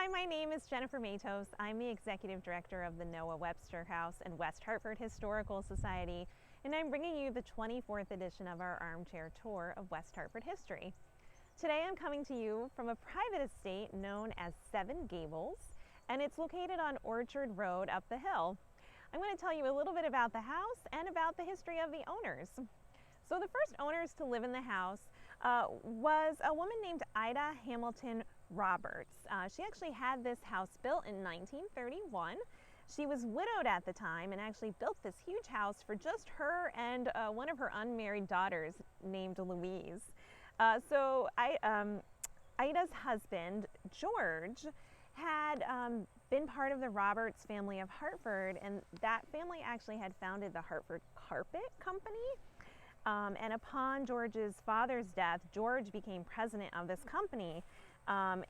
Hi, my name is Jennifer Matos. I'm the Executive Director of the Noaa Webster House and West Hartford Historical Society, and I'm bringing you the 24th edition of our Armchair Tour of West Hartford history. Today I'm coming to you from a private estate known as Seven Gables, and it's located on Orchard Road up the hill. I'm going to tell you a little bit about the house and about the history of the owners. So the first owners to live in the house was a woman named Ida Hamilton Roberts. She actually had this house built in 1931. She was widowed at the time and actually built this huge house for just her and one of her unmarried daughters named Louise. Ida's husband, George, had been part of the Roberts family of Hartford, and that family actually had founded the Hartford Carpet Company. And upon George's father's death, George became president of this company.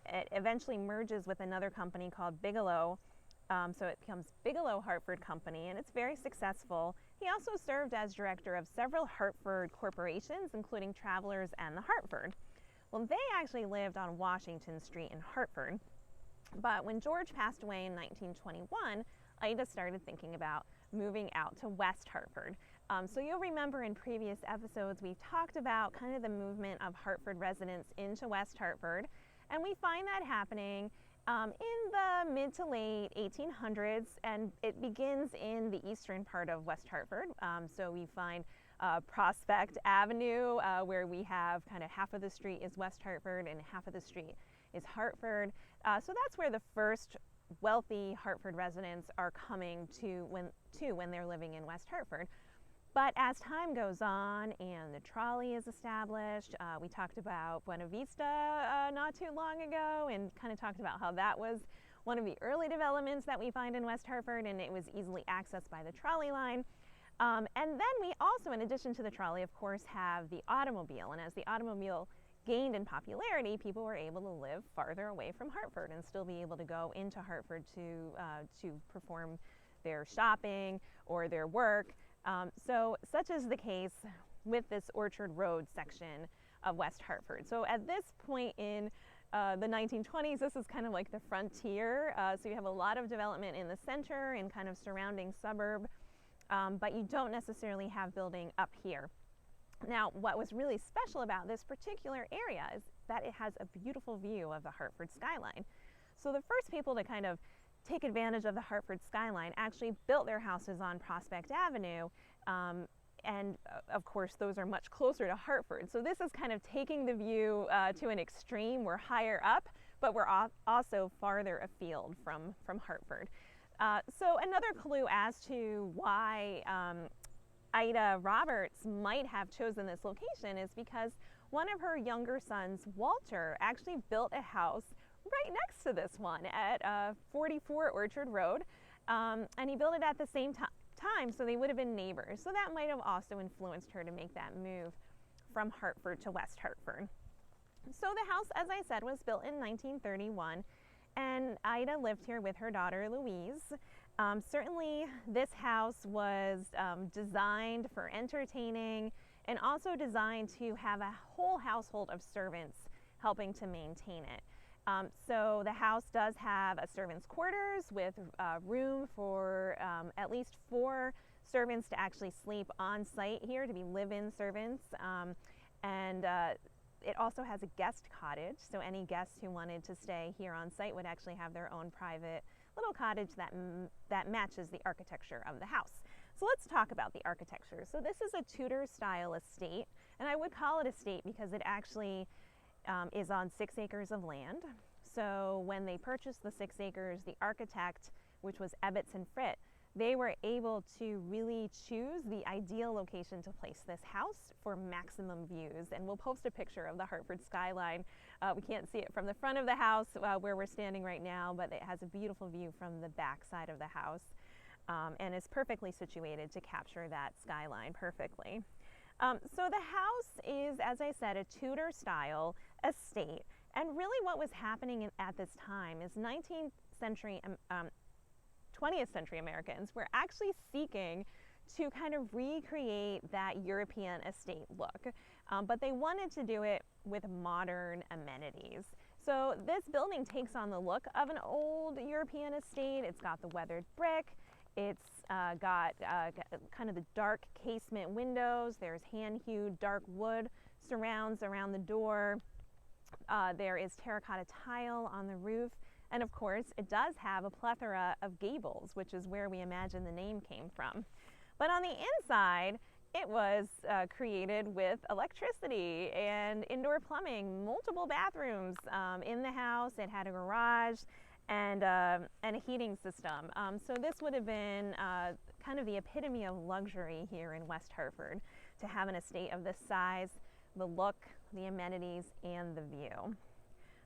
It eventually merges with another company called Bigelow, so it becomes Bigelow Hartford Company, and it's very successful. He also served as director of several Hartford corporations, including Travelers and the Hartford. Well, they actually lived on Washington Street in Hartford, but when George passed away in 1921, Ida started thinking about moving out to West Hartford. So you'll remember in previous episodes we've talked about kind of the movement of Hartford residents into West Hartford, and we find that happening in the mid to late 1800s, and it begins in the eastern part of West Hartford. So we find Prospect Avenue, where we have kind of half of the street is West Hartford and half of the street is Hartford. So that's where the first wealthy Hartford residents are coming to when they're living in West Hartford. But as time goes on and the trolley is established, we talked about Buena Vista not too long ago, and kind of talked about how that was one of the early developments that we find in West Hartford, and it was easily accessed by the trolley line. And then we also, in addition to the trolley, of course, have the automobile. And as the automobile gained in popularity, people were able to live farther away from Hartford and still be able to go into Hartford to perform their shopping or their work. So such is the case with this Orchard Road section of West Hartford. So at this point in the 1920s, this is kind of like the frontier. So you have a lot of development in the center and kind of surrounding suburb, but you don't necessarily have building up here. Now, what was really special about this particular area is that it has a beautiful view of the Hartford skyline. So the first people to kind of take advantage of the Hartford skyline actually built their houses on Prospect Avenue, and of course those are much closer to Hartford. So this is kind of taking the view to an extreme. We're higher up, but we're also farther afield from Hartford. So another clue as to why Ida Roberts might have chosen this location is because one of her younger sons, Walter, actually built a house right next to this one at 44 Orchard Road, and he built it at the same time, so they would have been neighbors. So that might have also influenced her to make that move from Hartford to West Hartford. So the house, as I said, was built in 1931, and Ida lived here with her daughter Louise. Certainly this house was designed for entertaining and also designed to have a whole household of servants helping to maintain it. So the house does have a servant's quarters with room for at least 4 servants to actually sleep on site here, to be live-in servants. And it also has a guest cottage, so any guests who wanted to stay here on site would actually have their own private little cottage that matches the architecture of the house. So let's talk about the architecture. So this is a Tudor style estate, and I would call it estate because it actually is on 6 acres of land. So when they purchased the 6 acres, the architect, which was Ebbets and Fritt, they were able to really choose the ideal location to place this house for maximum views. And we'll post a picture of the Hartford skyline. We can't see it from the front of the house where we're standing right now, but it has a beautiful view from the back side of the house, and is perfectly situated to capture that skyline perfectly. So the house is, as I said, a Tudor style estate, and really what was happening at this time is 20th century Americans were actually seeking to kind of recreate that European estate look, but they wanted to do it with modern amenities. So this building takes on the look of an old European estate. It's got the weathered brick. It's got kind of the dark casement windows. There's hand-hewn dark wood surrounds around the door. There is terracotta tile on the roof. And of course, it does have a plethora of gables, which is where we imagine the name came from. But on the inside, it was created with electricity and indoor plumbing, multiple bathrooms in the house. It had a garage and a heating system. So this would have been kind of the epitome of luxury here in West Hartford, to have an estate of this size, the look, the amenities, and the view.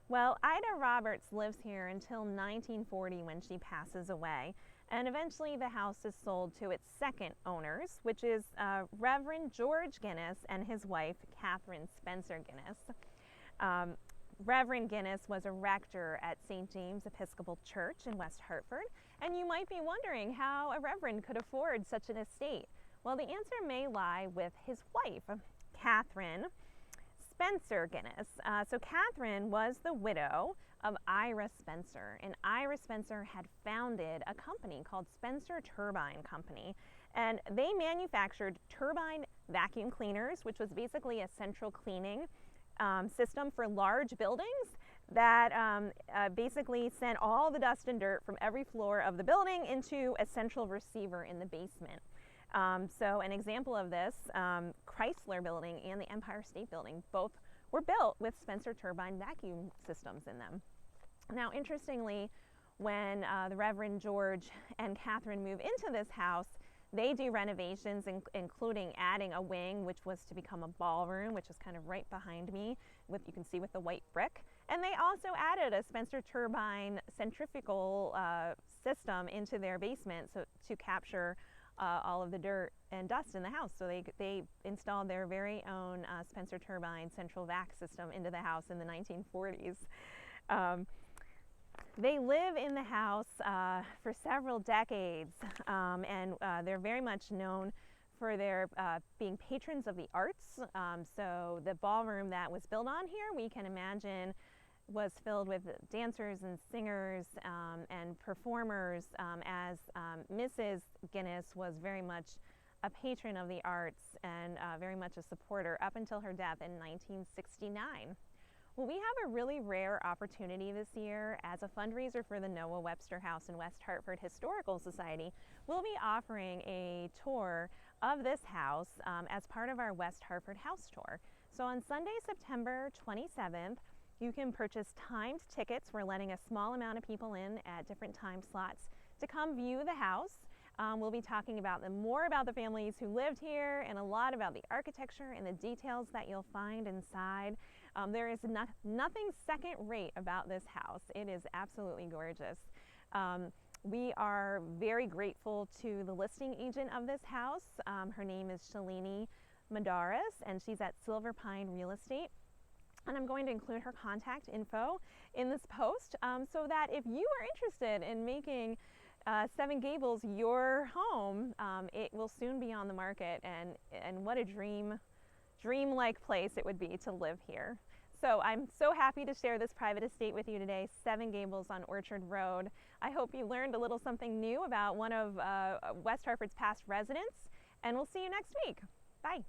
Well, Ida Roberts lives here until 1940 when she passes away. And eventually the house is sold to its second owners, which is Reverend George Guinness and his wife, Catherine Spencer Guinness. Reverend Guinness was a rector at St. James Episcopal Church in West Hartford. And you might be wondering how a reverend could afford such an estate. Well, the answer may lie with his wife, Catherine Spencer Guinness. So Catherine was the widow of Ira Spencer, and Ira Spencer had founded a company called Spencer Turbine Company, and they manufactured turbine vacuum cleaners, which was basically a central cleaning system for large buildings that basically sent all the dust and dirt from every floor of the building into a central receiver in the basement. So an example of this, Chrysler Building and the Empire State Building both were built with Spencer turbine vacuum systems in them. Now, interestingly, when the Reverend George and Catherine move into this house, they do renovations, including adding a wing, which was to become a ballroom, which is kind of right behind me, you can see with the white brick. And they also added a Spencer turbine centrifugal system into their basement to capture all of the dirt and dust in the house. So they installed their very own Spencer turbine central vac system into the house in the 1940s. They live in the house for several decades, and they're very much known for their being patrons of the arts. So the ballroom that was built on here, we can imagine, was filled with dancers and singers and performers, as Mrs. Guinness was very much a patron of the arts and very much a supporter up until her death in 1969. Well, we have a really rare opportunity this year. As a fundraiser for the Noaa Webster House and West Hartford Historical Society, we'll be offering a tour of this house as part of our West Hartford House Tour. So on Sunday, September 27th, you can purchase timed tickets. We're letting a small amount of people in at different time slots to come view the house. We'll be talking more about the families who lived here and a lot about the architecture and the details that you'll find inside. There is nothing second rate about this house. It is absolutely gorgeous. We are very grateful to the listing agent of this house. Her name is Shalini Madaris, and she's at Silver Pine Real Estate. And I'm going to include her contact info in this post so that if you are interested in making Seven Gables your home, it will soon be on the market, and what a dream-like place it would be to live here. So I'm so happy to share this private estate with you today, Seven Gables on Orchard Road. I hope you learned a little something new about one of West Hartford's past residents, and we'll see you next week. Bye.